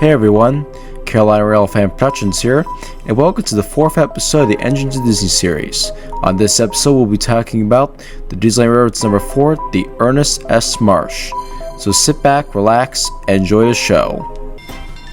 Hey everyone, Carolina Rail Fan Productions here, and welcome to the 4th episode of the Engine to Disney series. On this episode, we'll be talking about the Disneyland Railroad's number 4, the Ernest S. Marsh. So sit back, relax, and enjoy the show.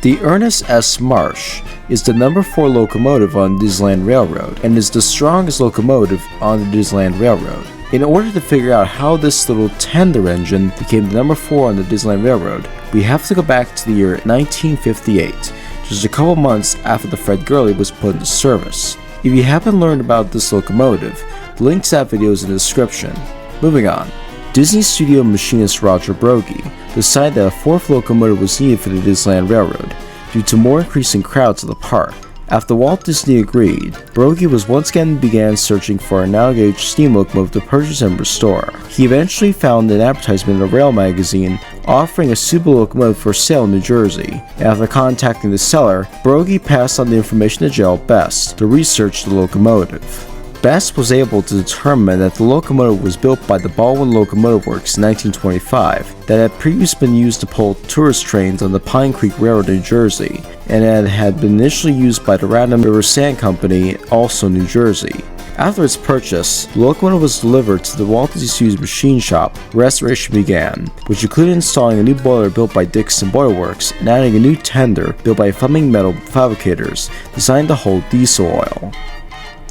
The Ernest S. Marsh is the number 4 locomotive on the Disneyland Railroad, and is the strongest locomotive on the Disneyland Railroad. In order to figure out how this little tender engine became the number 4 on the Disneyland Railroad, we have to go back to the year 1958, just a couple months after the Fred Gurley was put into service. If you haven't learned about this locomotive, the link to that video is in the description. Moving on. Disney studio machinist Roger Broggie decided that a 4th locomotive was needed for the Disneyland Railroad due to more increasing crowds at the park. After Walt Disney agreed, Broggie once again began searching for a narrow-gauge steam locomotive to purchase and restore. He eventually found an advertisement in a rail magazine offering a suitable locomotive for sale in New Jersey. After contacting the seller, Broggie passed on the information to Gerald Best to research the locomotive. Best was able to determine that the locomotive was built by the Baldwin Locomotive Works in 1925, that had previously been used to pull tourist trains on the Pine Creek Railroad in New Jersey, and it had been initially used by the Radnor River Sand Company, also in New Jersey. After its purchase, the locomotive was delivered to the Walt Disney Studios machine shop, where restoration began, which included installing a new boiler built by Dixon Boiler Works and adding a new tender built by Fleming Metal Fabricators designed to hold diesel oil.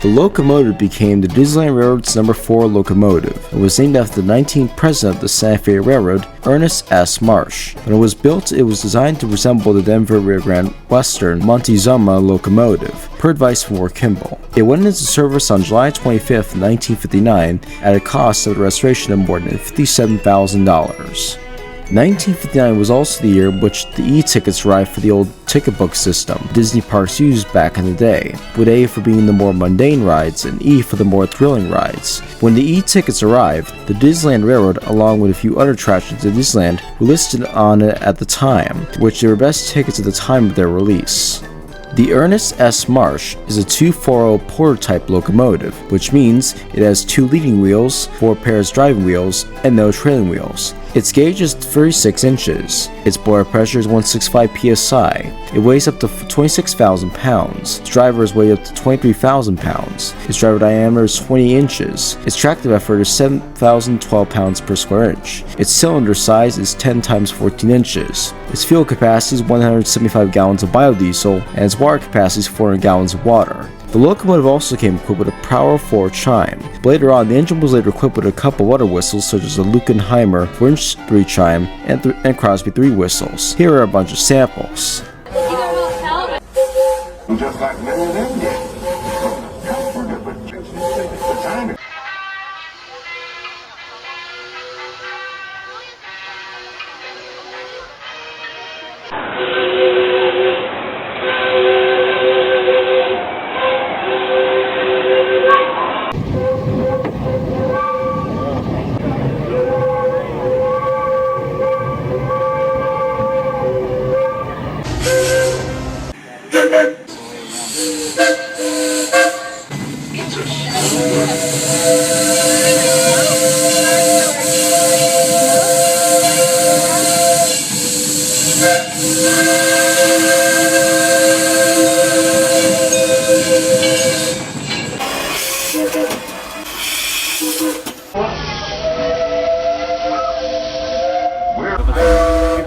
The locomotive became the Disneyland Railroad's number 4 locomotive and was named after the 19th president of the Santa Fe Railroad, Ernest S. Marsh. When it was built, it was designed to resemble the Denver Rio Grande Western Montezuma locomotive, per advice from Ward Kimball. It went into service on July 25, 1959, at a cost of the restoration of more than $57,000. 1959 was also the year in which the e-tickets arrived for the old ticket book system Disney parks used back in the day, with A for being the more mundane rides and E for the more thrilling rides. When the e-tickets arrived, the Disneyland Railroad, along with a few other attractions at Disneyland, were listed on it at the time, which they were best tickets at the time of their release. The Ernest S. Marsh is a 240 prototype locomotive, which means it has 2 leading wheels, 4 pairs driving wheels, and no trailing wheels. Its gauge is 36 inches. Its boiler pressure is 165 psi. It weighs up to 26,000 pounds. Its drivers weigh up to 23,000 pounds. Its driver diameter is 20 inches. Its tractive effort is 7,012 pounds per square inch. Its cylinder size is 10 times 14 inches. Its fuel capacity is 175 gallons of biodiesel, and its water capacity is 400 gallons of water. The locomotive also came equipped with a Power 4 chime. Later on, the engine was later equipped with a couple of other whistles such as the Luckenheimer 4-inch 3 chime and Crosby 3 whistles. Here are a bunch of samples. Just like many of them did.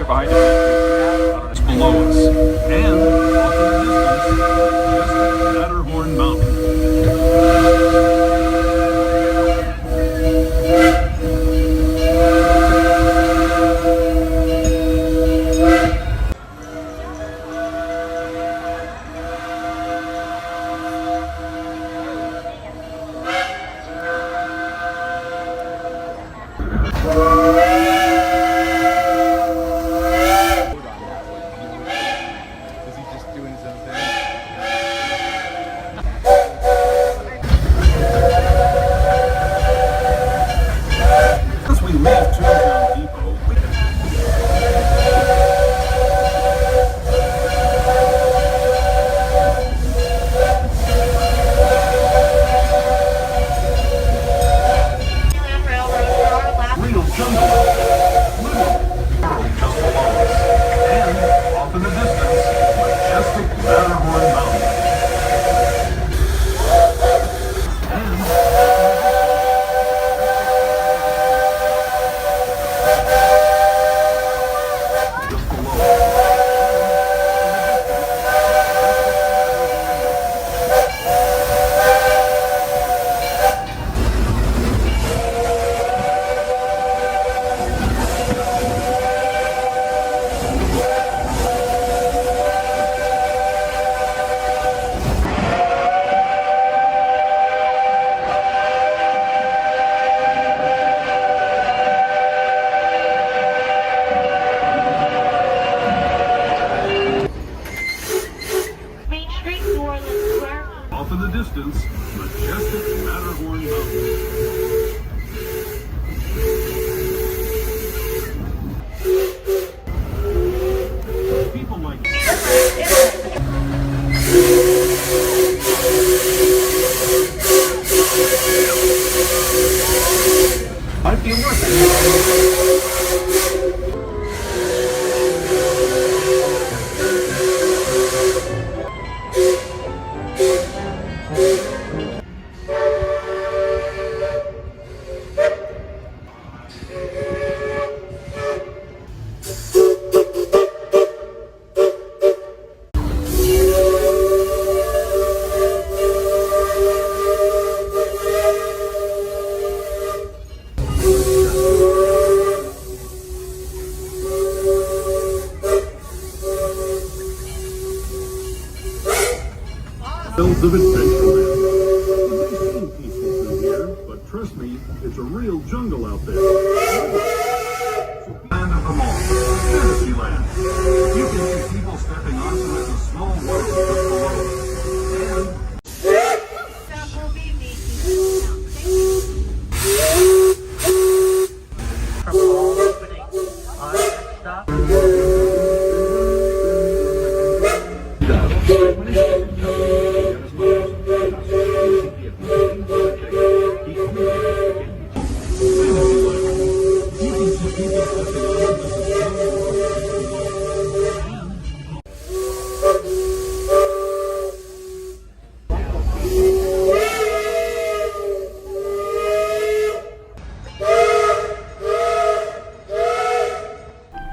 Behind it, it's below us, and off in the distance, just Matterhorn Mountain. majestic Matterhorn Mountain. Just below. Off in the distance, majestic Matterhorn Mountain. People like might be worth it. Hills of Adventureland. It may seem peaceful through here, but trust me, it's a real jungle out there. Land of them all, Fantasyland. You can see people stepping onto it as a small water just below. And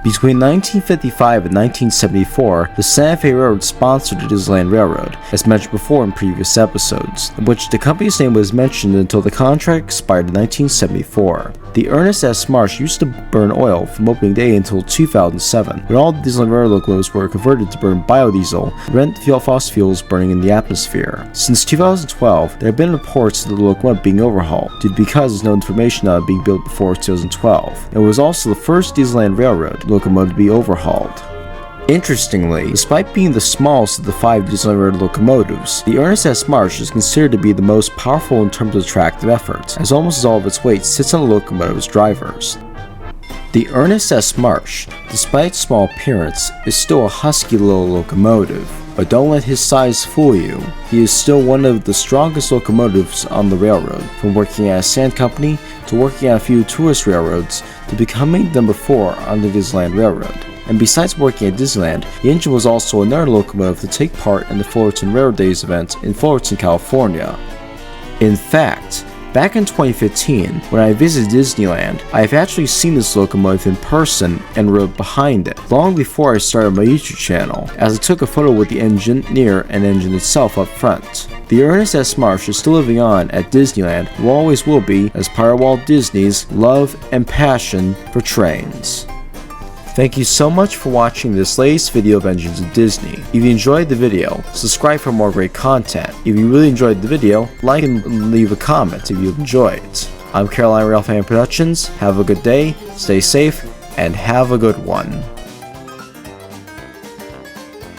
Between 1955 and 1974, the Santa Fe Railroad sponsored the Disneyland Railroad, as mentioned before in previous episodes, in which the company's name was mentioned until the contract expired in 1974. The Ernest S. Marsh used to burn oil from opening day until 2007, when all the Disneyland Railroad locomotives were converted to burn biodiesel to prevent fossil fuels burning in the atmosphere. Since 2012, there have been reports of the locomotive being overhauled, because there's no information on it being built before 2012. It was also the first Disneyland Railroad locomotive to be overhauled. Interestingly, despite being the smallest of the 5 Disneyland Railroad locomotives, the Ernest S. Marsh is considered to be the most powerful in terms of tractive effort, as almost all of its weight sits on the locomotive's drivers. The Ernest S. Marsh, despite its small appearance, is still a husky little locomotive, but don't let his size fool you. He is still one of the strongest locomotives on the railroad, from working at a sand company to working at a few tourist railroads to becoming number 4 on the Disneyland Railroad. And besides working at Disneyland, the engine was also another locomotive to take part in the Fullerton Railroad Days event in Fullerton, California. In fact, back in 2015, when I visited Disneyland, I have actually seen this locomotive in person and rode behind it, long before I started my YouTube channel, as I took a photo with the engineer and engine itself up front. The Ernest S. Marsh is still living on at Disneyland, and always will be, as part of Walt Disney's love and passion for trains. Thank you so much for watching this latest video of Engines of Disney. If you enjoyed the video, subscribe for more great content. If you really enjoyed the video, like and leave a comment if you enjoyed it. I'm Carolina Rail Fan Productions. Have a good day, stay safe, and have a good one.